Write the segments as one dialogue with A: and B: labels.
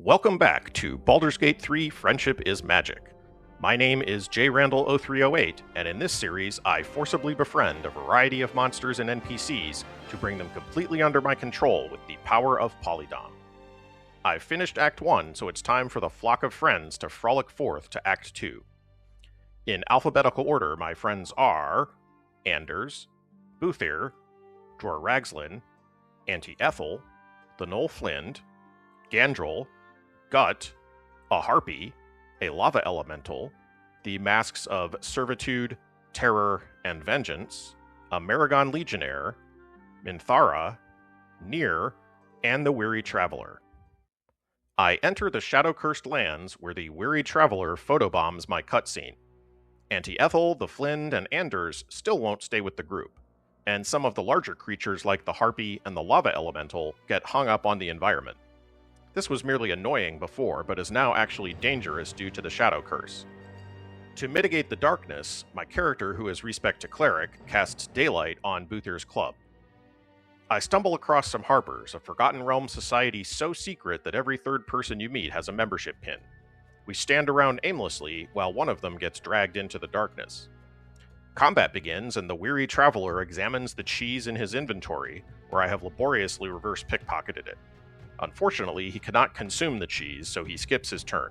A: Welcome back to Baldur's Gate 3 Friendship is Magic. My name is JRandall0308, and in this series I forcibly befriend a variety of monsters and NPCs to bring them completely under my control with the power of PolyDom. I've finished Act 1, so it's time for the flock of friends to frolic forth to Act 2. In alphabetical order, my friends are Anders, Buthir, Dror Ragslin, Auntie Ethel, the Knoll Flind, Gandrel, Gut, a Harpy, a Lava Elemental, the masks of Servitude, Terror, and Vengeance, a Maragon Legionnaire, Minthara, Nier, and the Weary Traveler. I enter the shadow-cursed lands where the Weary Traveler photobombs my cutscene. Auntie Ethel, the Flind, and Anders still won't stay with the group, and some of the larger creatures like the Harpy and the Lava Elemental get hung up on the environment. This was merely annoying before, but is now actually dangerous due to the Shadow Curse. To mitigate the darkness, my character, who is respect to Cleric, casts Daylight on Buthir's club. I stumble across some Harpers, a Forgotten Realm society so secret that every third person you meet has a membership pin. We stand around aimlessly while one of them gets dragged into the darkness. Combat begins, and the Weary Traveler examines the cheese in his inventory, where I have laboriously reverse pickpocketed it. Unfortunately, he cannot consume the cheese, so he skips his turn.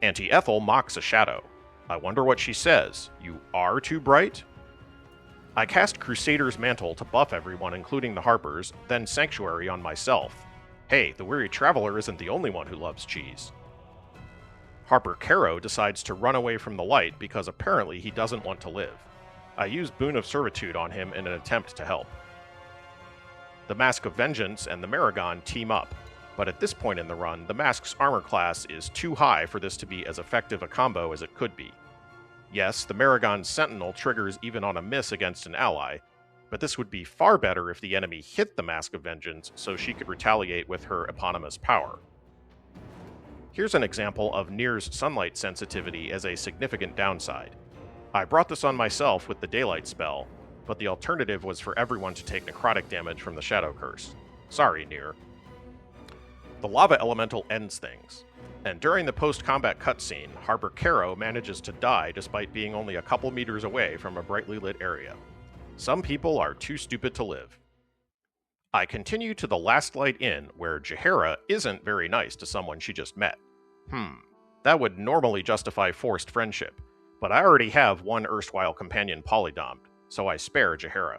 A: Auntie Ethel mocks a shadow. I wonder what she says. You are too bright? I cast Crusader's Mantle to buff everyone, including the Harpers, then Sanctuary on myself. Hey, the Weary Traveler isn't the only one who loves cheese. Harper Caro decides to run away from the light because apparently he doesn't want to live. I use Boon of Servitude on him in an attempt to help. The Mask of Vengeance and the Maragon team up, but at this point in the run, the Mask's armor class is too high for this to be as effective a combo as it could be. Yes, the Maragon's Sentinel triggers even on a miss against an ally, but this would be far better if the enemy hit the Mask of Vengeance so she could retaliate with her eponymous power. Here's an example of Nier's sunlight sensitivity as a significant downside. I brought this on myself with the Daylight spell, but the alternative was for everyone to take necrotic damage from the Shadow Curse. Sorry, Nier. The Lava Elemental ends things, and during the post-combat cutscene, Harper Caro manages to die despite being only a couple meters away from a brightly lit area. Some people are too stupid to live. I continue to the Last Light Inn, where Jaheira isn't very nice to someone she just met. That would normally justify forced friendship, but I already have one erstwhile companion polydomed, so I spare Jaheira.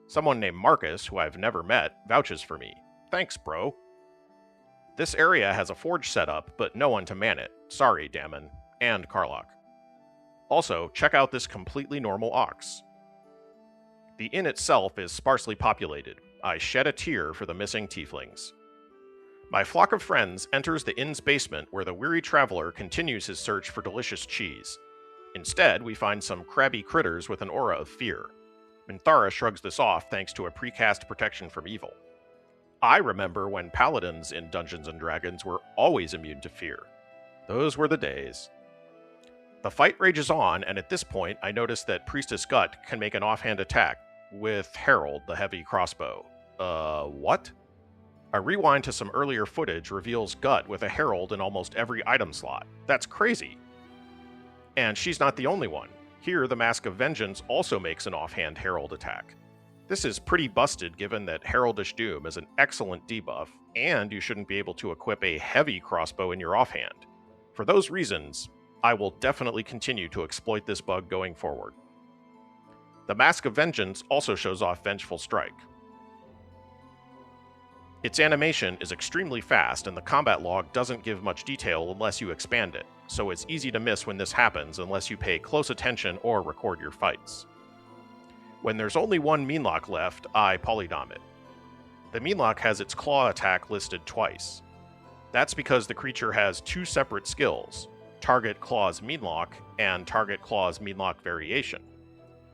A: Someone named Marcus, who I've never met, vouches for me. Thanks, bro. This area has a forge set up, but no one to man it. Sorry, Damon. And Karlach. Also, check out this completely normal ox. The inn itself is sparsely populated. I shed a tear for the missing tieflings. My flock of friends enters the inn's basement where the Weary Traveler continues his search for delicious cheese. Instead, we find some crabby critters with an aura of fear. Minthara shrugs this off thanks to a precast protection from evil. I remember when paladins in Dungeons & Dragons were always immune to fear. Those were the days. The fight rages on, and at this point I notice that Priestess Gut can make an offhand attack with Herald, the heavy crossbow. What? A rewind to some earlier footage reveals Gut with a Herald in almost every item slot. That's crazy. And she's not the only one. Here, the Mask of Vengeance also makes an offhand Herald attack. This is pretty busted given that Heraldish Doom is an excellent debuff, and you shouldn't be able to equip a heavy crossbow in your offhand. For those reasons, I will definitely continue to exploit this bug going forward. The Mask of Vengeance also shows off Vengeful Strike. Its animation is extremely fast, and the combat log doesn't give much detail unless you expand it, so it's easy to miss when this happens unless you pay close attention or record your fights. When there's only one Meenlock left, I polydom it. The Meenlock has its claw attack listed twice. That's because the creature has two separate skills, Target Claw's Meenlock and Target Claw's Meenlock Variation.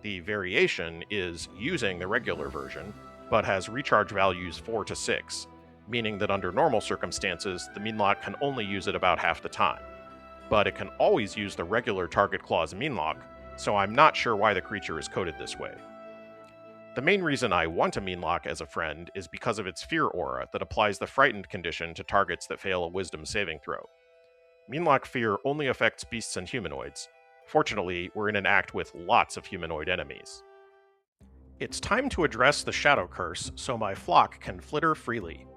A: The variation is using the regular version, but has recharge values 4 to 6, meaning that under normal circumstances, the Meenlock can only use it about half the time. But it can always use the regular Target Claw's Meenlock, so I'm not sure why the creature is coded this way. The main reason I want a Meenlock as a friend is because of its fear aura that applies the frightened condition to targets that fail a wisdom saving throw. Meenlock fear only affects beasts and humanoids. Fortunately, we're in an act with lots of humanoid enemies. It's time to address the Shadow Curse so my flock can flitter freely.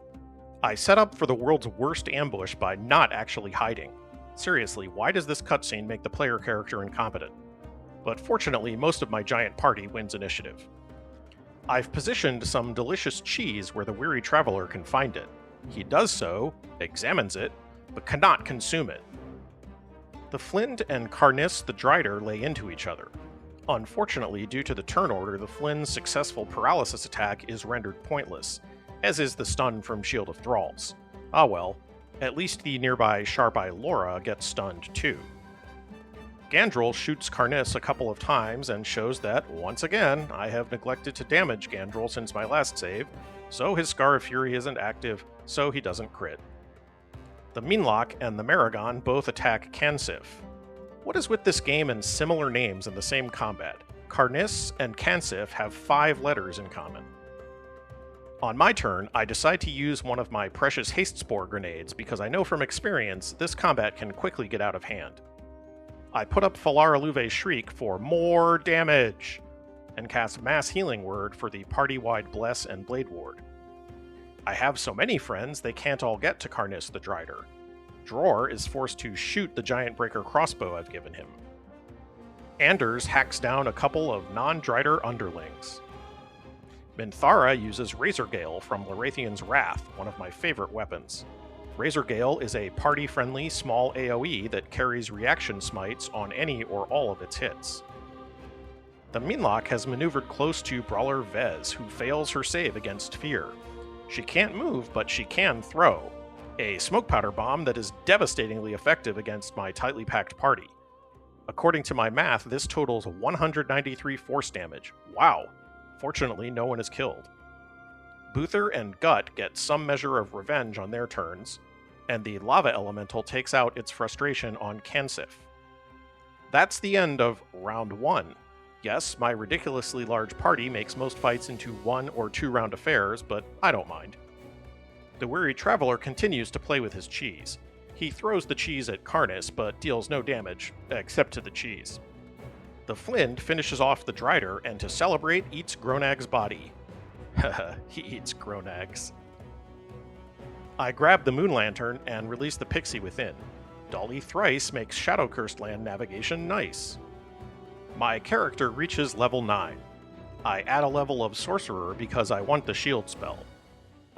A: I set up for the world's worst ambush by not actually hiding. Seriously, why does this cutscene make the player character incompetent? But fortunately, most of my giant party wins initiative. I've positioned some delicious cheese where the weary traveler can find it. He does so, examines it, but cannot consume it. The Flint and Carnis the Drider lay into each other. Unfortunately, due to the turn order, the Flynn's successful paralysis attack is rendered pointless, as is the stun from Shield of Thralls. Ah well, at least the nearby Sharp-Eye Laura gets stunned too. Gandrel shoots Carnis a couple of times and shows that, once again, I have neglected to damage Gandrel since my last save, so his Scar of Fury isn't active, so he doesn't crit. The Meenlock and the Maragon both attack Cansif. What is with this game and similar names in the same combat? Carnis and Cansif have 5 letters in common. On my turn, I decide to use one of my precious Haste Spore grenades because I know from experience this combat can quickly get out of hand. I put up Falar Aluve's Shriek for more damage, and cast Mass Healing Word for the party-wide Bless and Blade Ward. I have so many friends they can't all get to Carnis the Drider. Dror is forced to shoot the Giant Breaker crossbow I've given him. Anders hacks down a couple of non-Drider underlings. Minthara uses Razor Gale from Larathian's Wrath, one of my favorite weapons. Razor Gale is a party-friendly small AoE that carries reaction smites on any or all of its hits. The Meenlock has maneuvered close to Brawler Vez, who fails her save against Fear. She can't move, but she can throw. A smoke powder bomb that is devastatingly effective against my tightly packed party. According to my math, this totals 193 force damage. Wow! Fortunately, no one is killed. Boother and Gut get some measure of revenge on their turns, and the Lava Elemental takes out its frustration on Cansif. That's the end of Round 1. Yes, my ridiculously large party makes most fights into 1 or 2 round affairs, but I don't mind. The weary traveler continues to play with his cheese. He throws the cheese at Carnis, but deals no damage, except to the cheese. The Flint finishes off the Drider, and to celebrate, eats Gronag's body. Haha, he eats Gronags. I grab the Moon Lantern and release the Pixie within. Dolly Thrice makes Shadow-Cursed Land navigation nice. My character reaches level 9. I add a level of Sorcerer because I want the shield spell.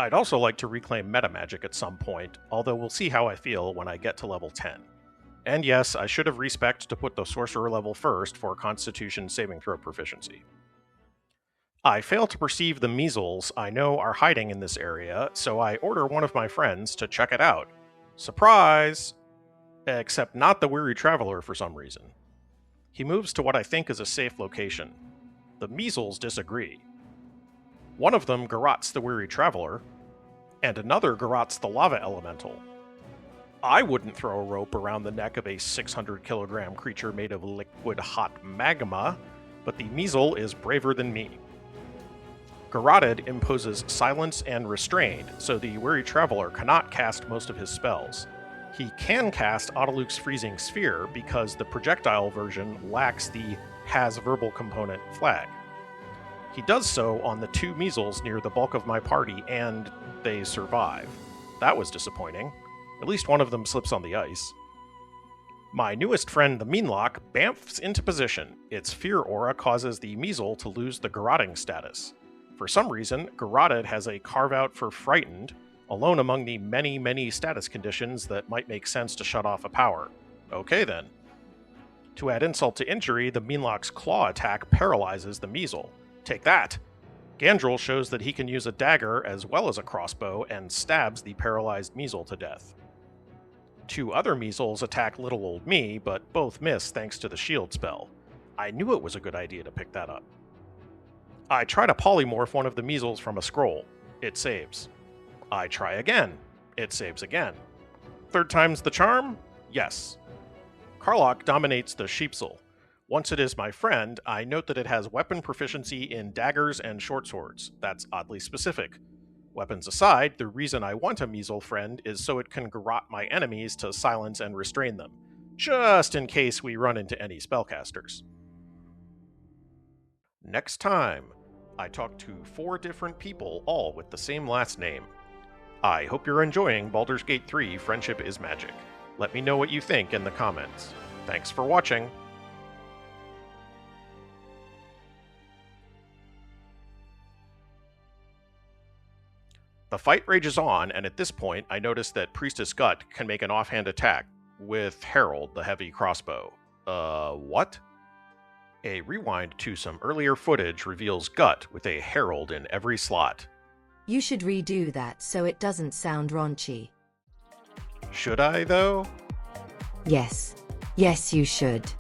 A: I'd also like to reclaim Metamagic at some point, although we'll see how I feel when I get to level 10. And yes, I should have respected to put the Sorcerer level first for Constitution saving throw proficiency. I fail to perceive the Meazels I know are hiding in this area, so I order one of my friends to check it out. Surprise! Except not the weary traveler for some reason. He moves to what I think is a safe location. The Meazels disagree. One of them garrots the weary traveler, and another garrots the lava elemental. I wouldn't throw a rope around the neck of a 600-kilogram creature made of liquid hot magma, but the Meazel is braver than me. Garroted imposes silence and restraint, so the weary traveler cannot cast most of his spells. He can cast Autoluke's Freezing Sphere because the projectile version lacks the has verbal component flag. He does so on the 2 Meazels near the bulk of my party, and they survive. That was disappointing. At least one of them slips on the ice. My newest friend, the Meenlock, bamfs into position. Its fear aura causes the Meazel to lose the garroting status. For some reason, Garroted has a carve-out for Frightened, alone among the many, many status conditions that might make sense to shut off a power. Okay then. To add insult to injury, the Meenlock's claw attack paralyzes the Meazel. Take that! Gandrel shows that he can use a dagger as well as a crossbow and stabs the paralyzed Meazel to death. 2 other Meazels attack little old me, but both miss thanks to the shield spell. I knew it was a good idea to pick that up. I try to polymorph one of the Meazels from a scroll. It saves. I try again. It saves again. 3rd time's the charm? Yes. Karlach dominates the Sheepsel. Once it is my friend, I note that it has weapon proficiency in daggers and short swords. That's oddly specific. Weapons aside, the reason I want a Meazels friend is so it can garrote my enemies to silence and restrain them, just in case we run into any spellcasters. Next time, I talk to 4 different people, all with the same last name. I hope you're enjoying Baldur's Gate 3 Friendship is Magic. Let me know what you think in the comments. Thanks for watching! The fight rages on, and at this point, I notice that Priestess Gut can make an offhand attack with Herald, the heavy crossbow. What? A rewind to some earlier footage reveals Gut with a Herald in every slot.
B: You should redo that so it doesn't sound raunchy.
A: Should I, though?
B: Yes. Yes, you should.